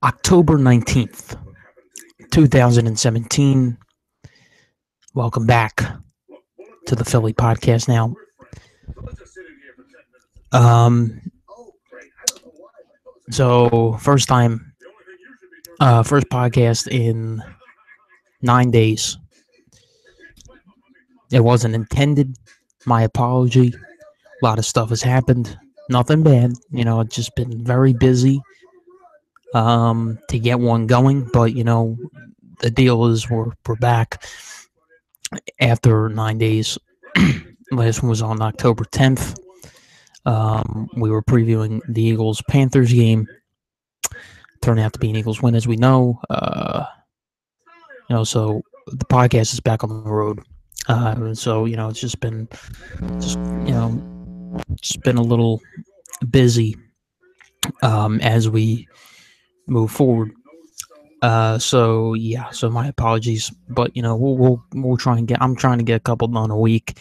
October 19th, 2017. Welcome back to the Philly podcast now. Um, so first podcast in 9 days. It wasn't intended. My apology. A lot of stuff has happened. Nothing bad. It's just been very busy to get one going. But, the deal is we're back after 9 days. Last one was on October 10th. We were previewing the Eagles-Panthers game. Turned out to be an Eagles win, as we know. So the podcast is back on the road. So it's just been a little busy as we move forward. So my apologies, but we'll try and I'm trying to get a couple done a week.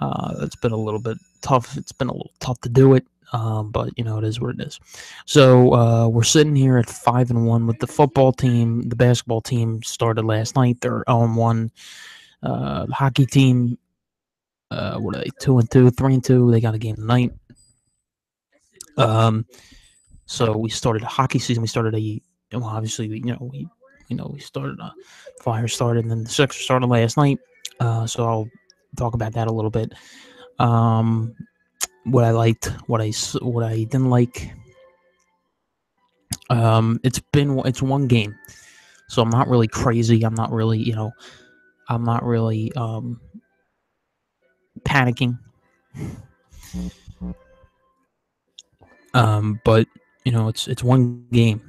It's been a little bit tough. It's been a little tough to do it. But it is what it is. So we're sitting here at 5-1 with the football team. The basketball team started last night. They're 0-1. The hockey team, what are they? 2-2, 3-2. They got a game tonight. So we started a hockey season. We started obviously we started Flyers started, and then the Sixers started last night. So I'll talk about that a little bit. What I liked, what I didn't like. It's one game, so I'm not really crazy. I'm not really panicking. But it's one game,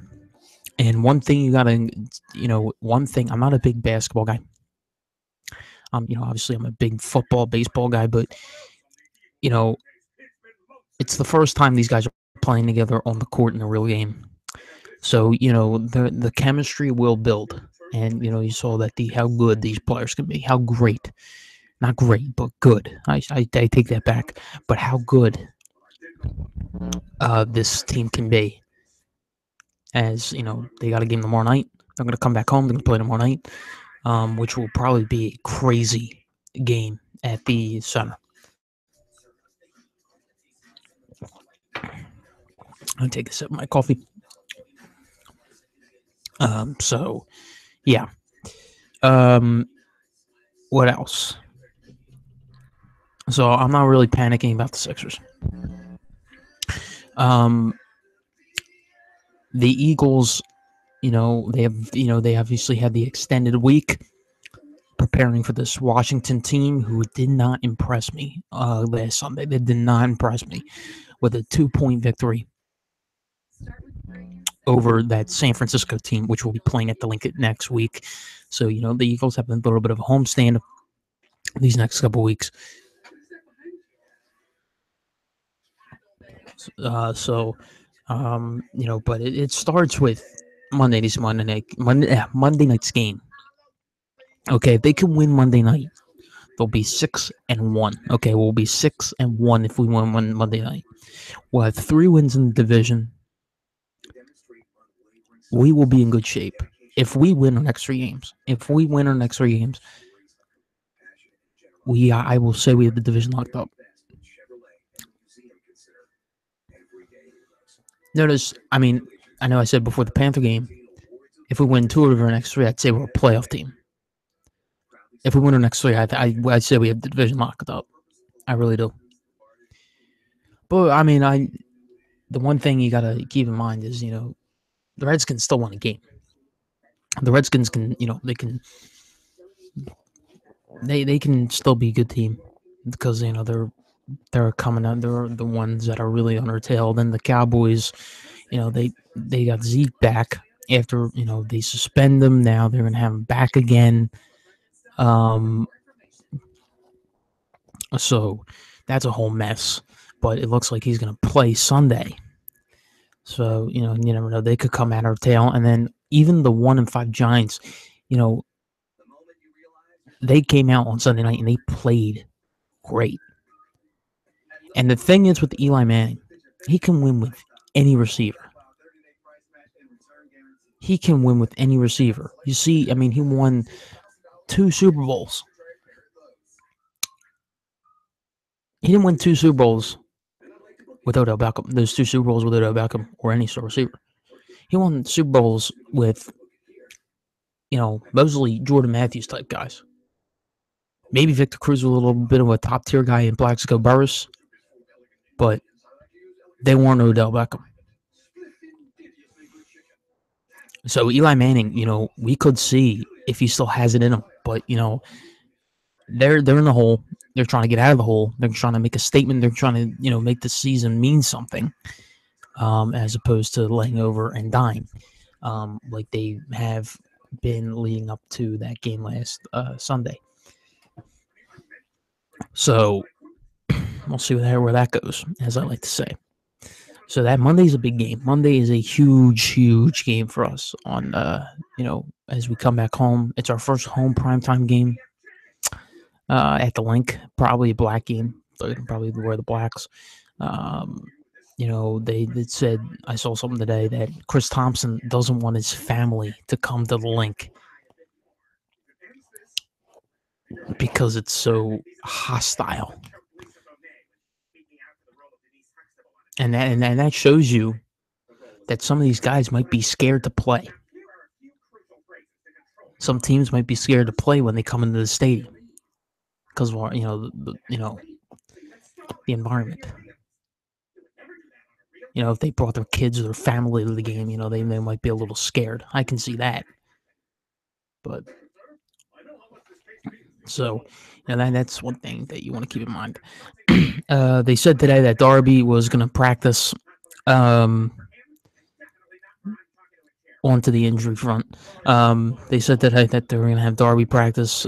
and one thing you gotta, one thing. I'm not a big basketball guy. Obviously I'm a big football, baseball guy, but it's the first time these guys are playing together on the court in a real game. So the chemistry will build, and you saw that how good these players can be, how great, not great, but good. I take that back, but how good this team can be. As they got a game tomorrow night. They're going to come back home. They're going to play tomorrow night, which will probably be a crazy game at the Center. I'll take a sip of my coffee. So, yeah. What else? So I'm not really panicking about the Sixers. The Eagles, they obviously had the extended week preparing for this Washington team who did not impress me last Sunday. They did not impress me with a 2-point victory over that San Francisco team, which will be playing at the Lincoln next week. So, the Eagles have a little bit of a homestand these next couple weeks. But it starts with Monday night's game. Okay, if they can win Monday night, they'll be 6-1. Okay, we'll be 6-1 if we win Monday night. We'll have 3 wins in the division. We will be in good shape if we win our next 3 games. I will say we have the division locked up. Notice, I know I said before the Panther game, if we win 2 of our next 3, I'd say we're a playoff team. If we win our next 3, I'd say we have the division locked up. I really do. But, the one thing you got to keep in mind is, the Redskins still won a game. The Redskins can, they can still be a good team because, they're coming out. They're the ones that are really on our tail. Then the Cowboys, they got Zeke back after, they suspend them. Now they're going to have him back again. So that's a whole mess. But it looks like he's going to play Sunday. So, you never know. They could come at our tail. And then even the 1-5 Giants, they came out on Sunday night and they played great. And the thing is with Eli Manning, he can win with any receiver. he can win with any receiver. You see, I mean, he won 2 Super Bowls. He didn't win 2 Super Bowls with Odell Beckham. Those 2 Super Bowls with Odell Beckham or any sort of receiver. He won Super Bowls with, mostly Jordan Matthews type guys. Maybe Victor Cruz was a little bit of a top tier guy in Plaxico Burress, but they weren't Odell Beckham. So Eli Manning, we could see if he still has it in him, but they're in the hole. They're trying to get out of the hole. They're trying to make a statement. They're trying to make the season mean something, as opposed to laying over and dying, like they have been leading up to that game last Sunday. So we'll see where that goes, as I like to say. So that Monday's a big game. Monday is a huge, huge game for us on, as we come back home. It's our first home primetime game at the Link. Probably a black game. They can probably wear the blacks. They said, I saw something today that Chris Thompson doesn't want his family to come to the Link because it's so hostile. And that shows you that some of these guys might be scared to play. Some teams might be scared to play when they come into the stadium because of the environment. If they brought their kids or their family to the game, they might be a little scared. I can see that. But so, that's one thing that you want to keep in mind. They said today that Darby was going to practice onto the injury front. They said today that they were going to have Darby practice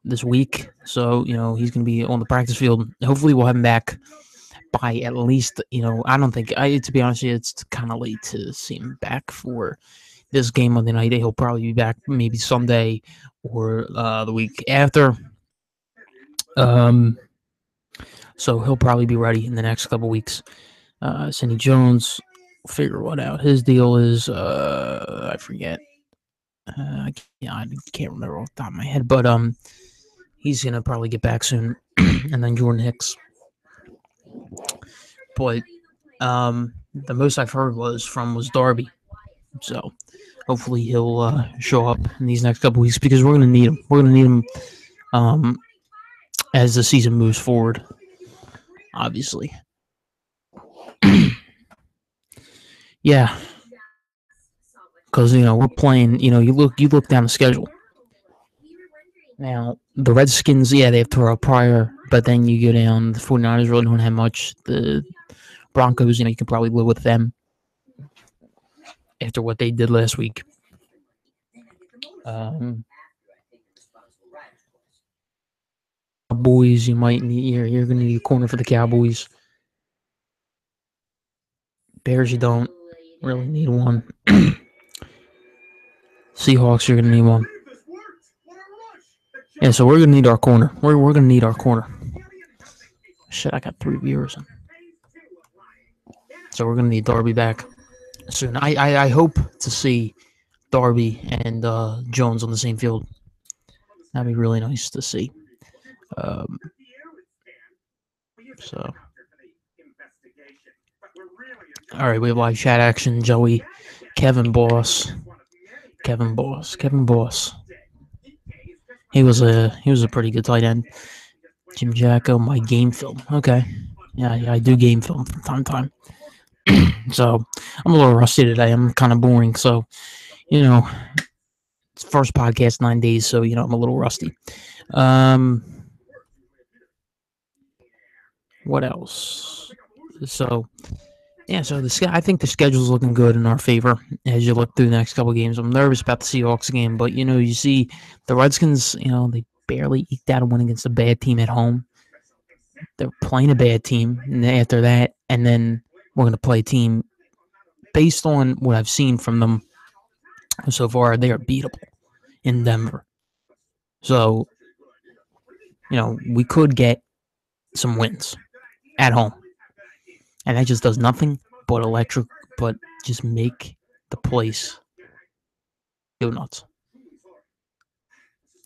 this week. So, he's going to be on the practice field. Hopefully we'll have him back by at least, I don't think, to be honest with you, it's kind of late to see him back for this game Monday night. He'll probably be back maybe Sunday or the week after. So he'll probably be ready in the next couple weeks. Cindy Jones, figure what out his deal is. I forget. I can't remember off the top of my head, but he's gonna probably get back soon. And then Jordan Hicks. But the most I've heard was Darby. So hopefully he'll show up in these next couple weeks because we're gonna need him. We're gonna need him as the season moves forward. Obviously. Yeah. Because we're playing. You look down the schedule. Now the Redskins, they have Terrell Pryor, but then you go down. The 49ers really don't have much. The Broncos, you can probably live with them after what they did last week. Cowboys, you might need. You're going to need a corner for the Cowboys. Bears, you don't really need one. Seahawks, you're going to need one. Yeah, so we're going to need our corner. We're going to need our corner. Shit, I got 3 viewers. So we're going to need Darby back soon. I hope to see Darby and Jones on the same field. That'd be really nice to see. So, all right, we have live chat action. Joey, Kevin Boss. He was a pretty good tight end. Jim Jacko, my game film. Okay, yeah, I do game film from time to time. So I'm a little rusty today. I'm kind of boring. So, it's first podcast 9 days. So I'm a little rusty. What else? So, yeah, so I think the schedule's looking good in our favor as you look through the next couple of games. I'm nervous about the Seahawks game, but you see the Redskins, they barely eked out a win against a bad team at home. They're playing a bad team, and after that, and then we're going to play a team based on what I've seen from them so far. They are beatable in Denver. So, we could get some wins at home. And that just does nothing but just make the place go nuts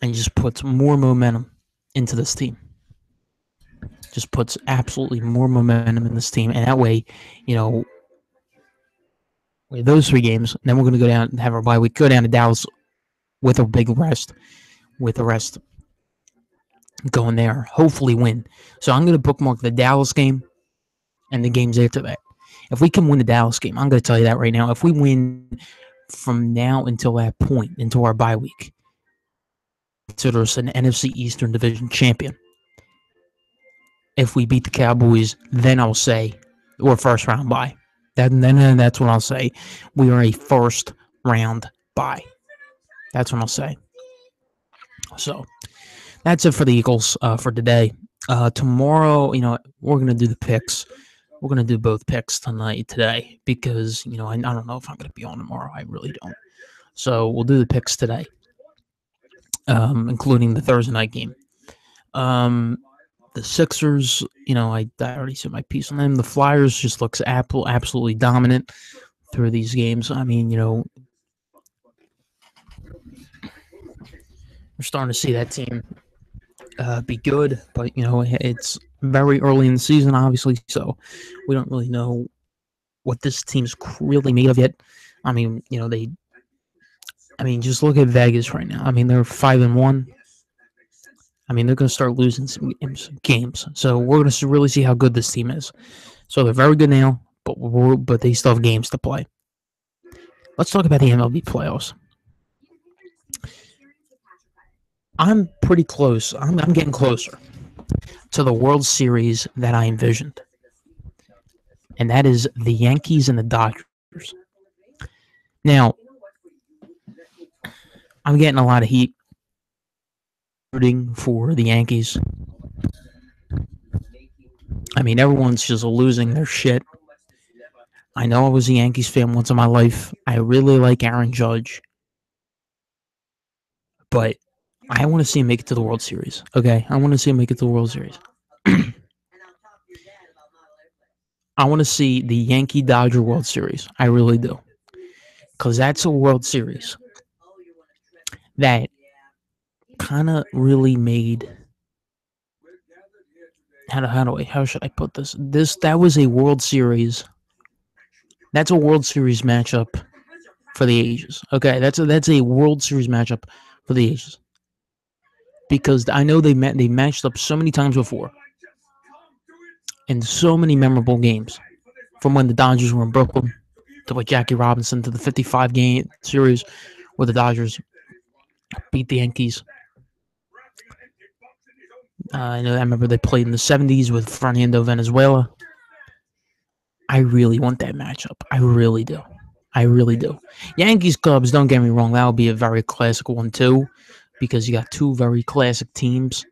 and just puts more momentum into this team. Just puts absolutely more momentum in this team, and that way, with those 3 games, then we're going to go down and have our bye week, go down to Dallas with a big rest, with the rest going there, hopefully win. So I'm going to bookmark the Dallas game and the games after that. If we can win the Dallas game, I'm going to tell you that right now. If we win from now until that point, until our bye week, consider us an NFC Eastern Division champion. If we beat the Cowboys, then I'll say we're first round bye. Then that's when I'll say we are a first round bye. That's when I'll say. So that's it for the Eagles for today. Tomorrow, we're going to do the picks. We're going to do both picks today because, I don't know if I'm going to be on tomorrow. I really don't. So we'll do the picks today, including the Thursday night game. The Sixers, I already said my piece on them. The Flyers just looks absolutely dominant through these games. I mean, we're starting to see that team be good, but it's very early in the season, obviously, so we don't really know what this team's really made of yet. I mean, just look at Vegas right now. I mean, they're 5-1. I mean, they're going to start losing some games, so we're going to really see how good this team is. So they're very good now, but they still have games to play. Let's talk about the MLB playoffs. I'm pretty close. I'm getting closer to the World Series that I envisioned. And that is the Yankees and the Dodgers. Now, I'm getting a lot of heat rooting for the Yankees. I mean, everyone's just losing their shit. I know I was a Yankees fan once in my life. I really like Aaron Judge. But I want to see him make it to the World Series. Okay? I want to see him make it to the World Series. I want to see the Yankee-Dodger World Series. I really do. Because that's a World Series that kind of really made... How should I put this? That was a World Series. That's a World Series matchup for the ages. Okay? That's a World Series matchup for the ages. Because I know they matched up so many times before. In so many memorable games. From when the Dodgers were in Brooklyn to with Jackie Robinson to the 55-game series where the Dodgers beat the Yankees. I remember they played in the 70s with Fernando Venezuela. I really want that matchup. I really do. Yankees Cubs, don't get me wrong, that would be a very classic one too, because you got 2 very classic teams.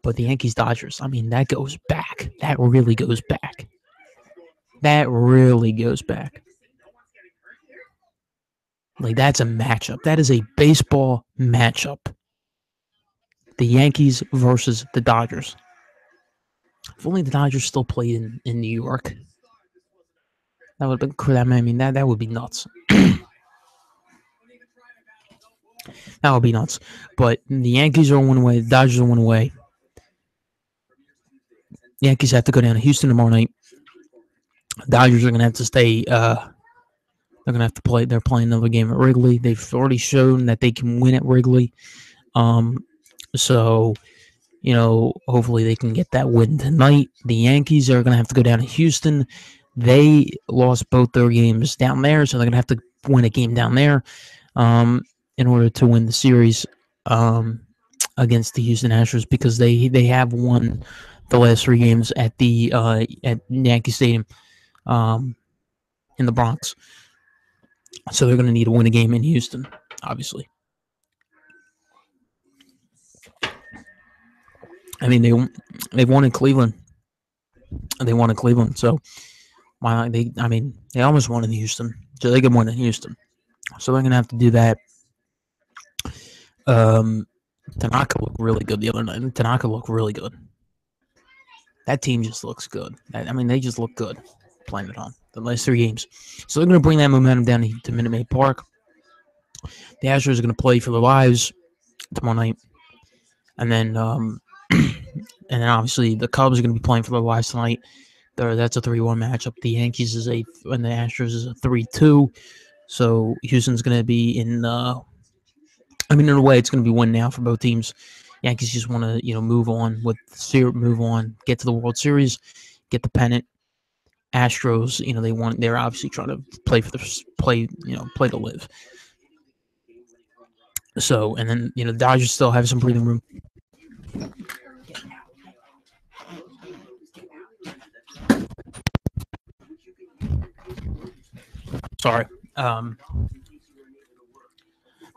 But the Yankees Dodgers, I mean, that goes back. That really goes back. Like, that's a matchup. That is a baseball matchup. The Yankees versus the Dodgers. If only the Dodgers still played in New York. That would have been, I mean, that would be nuts. That would be nuts. But the Yankees are one way, the Dodgers are one way. Yankees have to go down to Houston tomorrow night. Dodgers are going to have to stay. They're going to have to play. They're playing another game at Wrigley. They've already shown that they can win at Wrigley. So, hopefully they can get that win tonight. The Yankees are going to have to go down to Houston. They lost both their games down there, so they're going to have to win a game down there in order to win the series against the Houston Astros, because they have won the last 3 games at the at Yankee Stadium in the Bronx. So they're going to need to win a game in Houston, obviously. I mean, they won in Cleveland. So why not? They almost won in Houston, so they can win in Houston. So they're going to have to do that. Tanaka looked really good the other night. Tanaka looked really good. That team just looks good. They just look good playing at home. the last 3 games. So they're going to bring that momentum down to Minute Maid Park. The Astros are going to play for their lives tomorrow night, and then obviously the Cubs are going to be playing for their lives tonight. That's a 3-1 matchup. The Yankees and the Astros is a 3-2. So Houston's going to be in. In a way, it's going to be win now for both teams. Yankees just want to move on, get to the World Series, get the pennant. Astros, they're obviously trying to play to live. So, and then the Dodgers still have some breathing room. Sorry.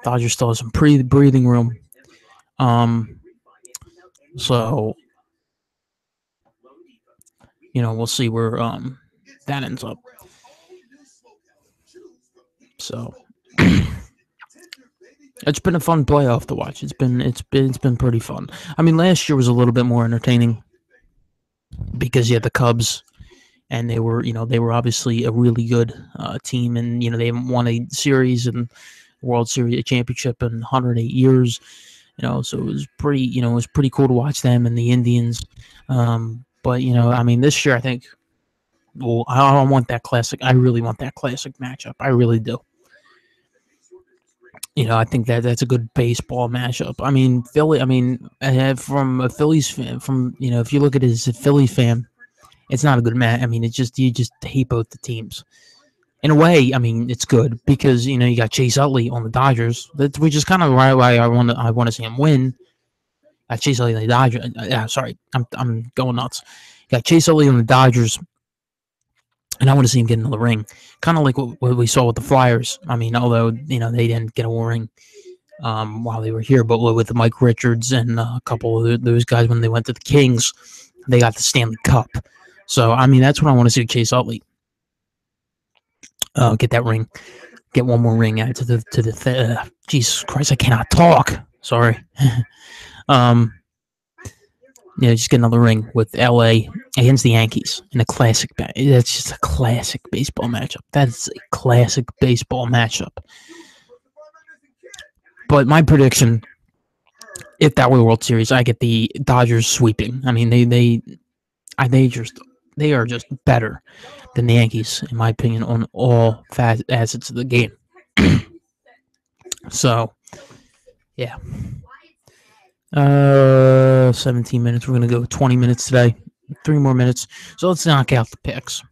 Dodgers still have some breathing room. So we'll see where that ends up. So it's been a fun playoff to watch. It's been pretty fun. I mean, last year was a little bit more entertaining because you had the Cubs, and they were obviously a really good team, and they haven't won a series and World Series, a championship in 108 years. So it was pretty cool to watch them and the Indians. But this year I think, well, I don't want that classic. I really want that classic matchup. I really do. I think that's a good baseball matchup. I mean, Philly. I mean, from a Phillies fan, if you look at it as a Philly fan, it's not a good match. I mean, you just hate both the teams. In a way, I mean, it's good because you got Chase Utley on the Dodgers, which is kind of why I want to see him win. Chase Utley on the Dodgers. Yeah, sorry, I'm going nuts. You got Chase Utley on the Dodgers, and I want to see him get into the ring, kind of like what we saw with the Flyers. I mean, although they didn't get a ring while they were here, but with Mike Richards and a couple of those guys when they went to the Kings, they got the Stanley Cup. So I mean, that's what I want to see with Chase Utley. Get that ring, get one more ring added to the Jesus Christ, I cannot talk. Sorry. Just get another ring with LA against the Yankees in a classic. That's just a classic baseball matchup. That's a classic baseball matchup. But my prediction, if that were the World Series, I get the Dodgers sweeping. I mean, they are just better than the Yankees, in my opinion, on all facets of the game. So, yeah. 17 minutes. We're going to go 20 minutes today. 3 more minutes. So let's knock out the picks.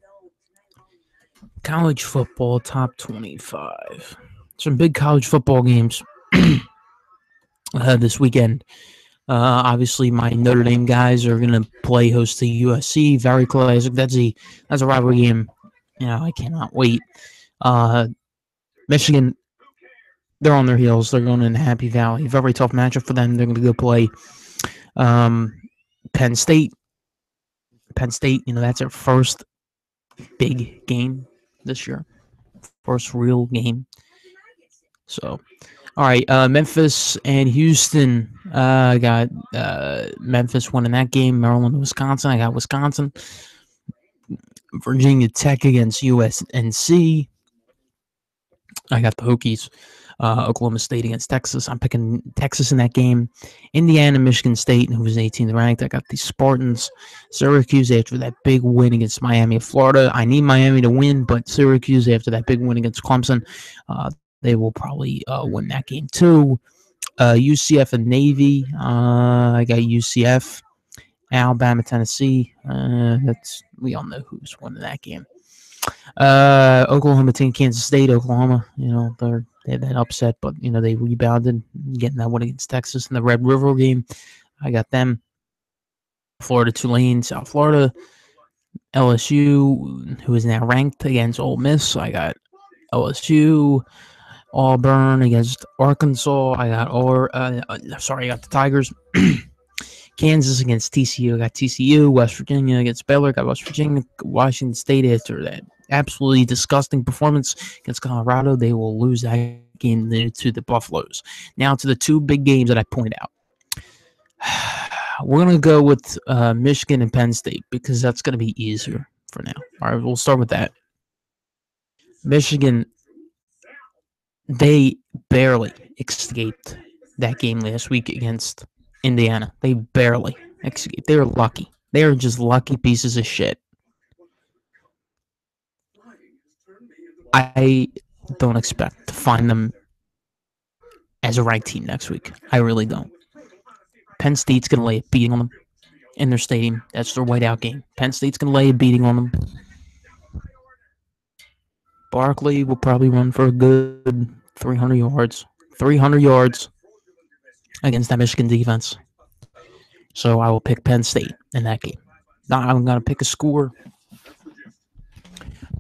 College football top 25. Some big college football games this weekend. Obviously, my Notre Dame guys are going to play host to USC. Very classic. That's a rivalry game. I cannot wait. Michigan, they're on their heels. They're going into Happy Valley. Very tough matchup for them. They're going to go play Penn State. Penn State, that's their first big game this year. First real game. So, all right, Memphis and Houston. I got Memphis winning that game. Maryland and Wisconsin. I got Wisconsin. Virginia Tech against USNC. I got the Hokies. Oklahoma State against Texas. I'm picking Texas in that game. Indiana, Michigan State, who was 18th ranked. I got the Spartans. Syracuse after that big win against Miami of Florida. I need Miami to win, but Syracuse after that big win against Clemson, they will probably win that game too. UCF and Navy. I got UCF. Alabama, Tennessee. We all know who's winning that game. Oklahoma team, Kansas State, Oklahoma. They had that upset, but they rebounded, getting that one against Texas in the Red River game. I got them. Florida, Tulane, South Florida. LSU, who is now ranked, against Ole Miss. I got LSU. Auburn against Arkansas. I got the Tigers. Kansas against TCU. I got TCU. West Virginia against Baylor. I got West Virginia. Washington State after that absolutely disgusting performance against Colorado. They will lose that game to the Buffaloes. Now to the 2 big games that I point out. We're going to go with Michigan and Penn State because that's going to be easier for now. All right, we'll start with that. Michigan, they barely escaped that game last week against Indiana. They barely escaped. They were lucky. They are just lucky pieces of shit. I don't expect to find them as a ranked team next week. I really don't. Penn State's going to lay a beating on them in their stadium. That's their whiteout game. Penn State's going to lay a beating on them. Barkley will probably run for a good 300 yards. 300 yards against that Michigan defense. So I will pick Penn State in that game. Now I'm going to pick a score.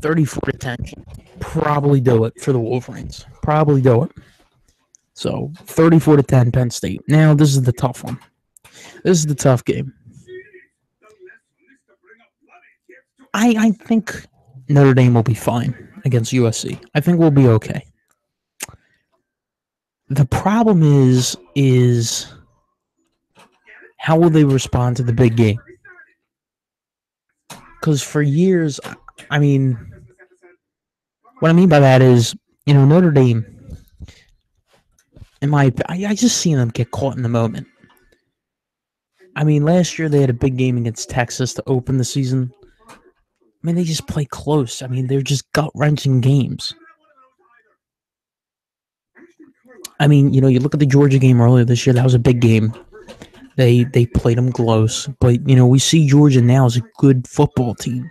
34-10. Probably do it for the Wolverines. Probably do it. So 34-10 Penn State. Now this is the tough one. This is the tough game. I think Notre Dame will be fine against USC. I think we'll be okay. The problem is how will they respond to the big game? Because for years, I mean, what I mean by that is, Notre Dame, I just seen them get caught in the moment. I mean, last year they had a big game against Texas to open the season. I mean, they just play close. I mean, they're just gut-wrenching games. I mean, you look at the Georgia game earlier this year. That was a big game. They played them close. But, we see Georgia now as a good football team.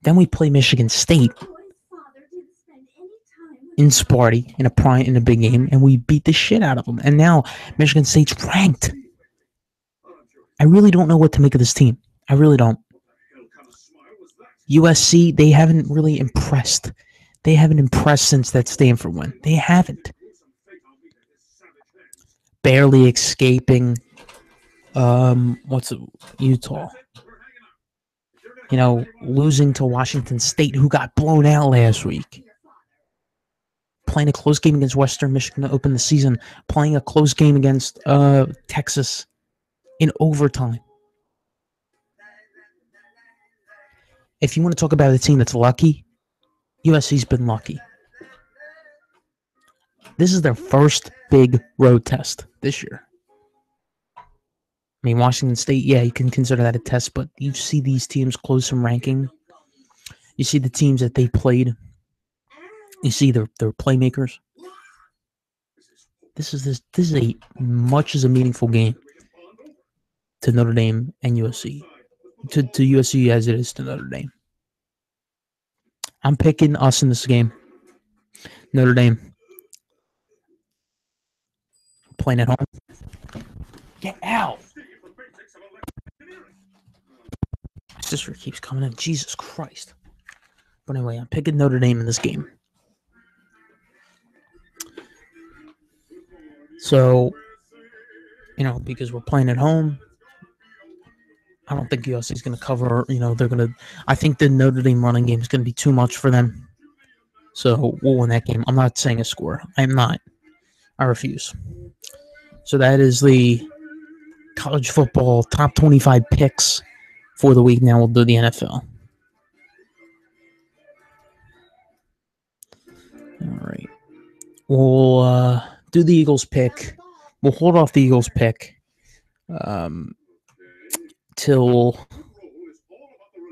Then we play Michigan State in Sparty in a big game, and we beat the shit out of them. And now Michigan State's ranked. I really don't know what to make of this team. I really don't. USC, they haven't really impressed. They haven't impressed since that Stanford win. They haven't. Barely escaping. Utah. Losing to Washington State, who got blown out last week. Playing a close game against Western Michigan to open the season. Playing a close game against Texas in overtime. If you want to talk about a team that's lucky, USC's been lucky. This is their first big road test this year. I mean, Washington State, yeah, you can consider that a test, but you see these teams close in ranking. You see the teams that they played. You see their playmakers. This is a much as a meaningful game to Notre Dame and USC. To USC as it is to Notre Dame. I'm picking us in this game. Notre Dame. Playing at home. Get out! My sister keeps coming in. Jesus Christ. But anyway, I'm picking Notre Dame in this game. So, because we're playing at home, I don't think USC is going to cover. I think the Notre Dame running game is going to be too much for them. So we'll win that game. I'm not saying a score. I'm not. I refuse. So that is the college football top 25 picks for the week. Now we'll do the NFL. All right. We'll do the Eagles pick. We'll hold off the Eagles pick till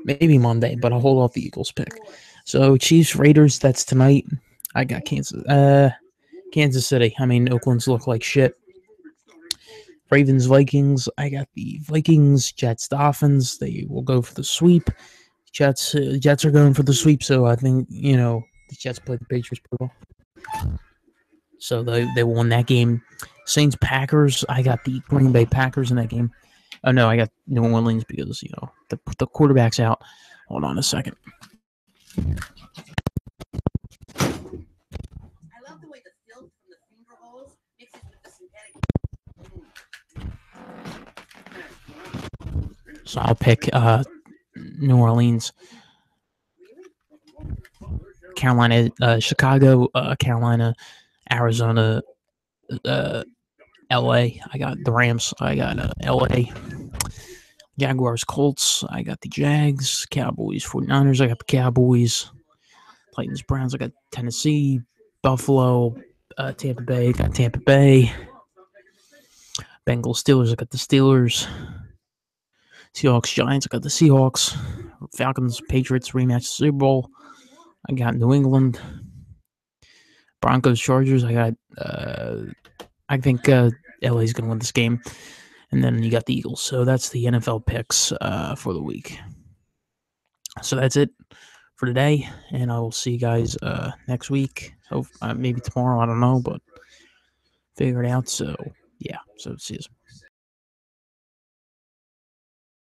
maybe Monday, but I'll hold off the Eagles pick. So Chiefs, Raiders, that's tonight. I got Kansas City. I mean, Oakland's look like shit. Ravens, Vikings. I got the Vikings, Jets, Dolphins. They will go for the sweep. Jets are going for the sweep, so I think, the Jets play the Patriots pretty well. So they won that game. Saints, Packers. I got the Green Bay Packers in that game. Oh, no, I got New Orleans because, the quarterback's out. Hold on a second. I love the way the filth from the finger holes mixes with the synthetic. So I'll pick New Orleans, Carolina, Chicago, Carolina, Arizona, LA. I got the Rams. I got LA. Jaguars, Colts. I got the Jags. Cowboys, 49ers. I got the Cowboys. Titans, Browns. I got Tennessee, Buffalo, Tampa Bay. I got Tampa Bay. Bengals, Steelers. I got the Steelers. Seahawks, Giants. I got the Seahawks. Falcons, Patriots rematch Super Bowl. I got New England. Broncos, Chargers. I got. I think LA's gonna win this game, and then you got the Eagles. So that's the NFL picks for the week. So that's it for today, and I will see you guys next week. So maybe tomorrow. I don't know, but figure it out. So yeah. So see you.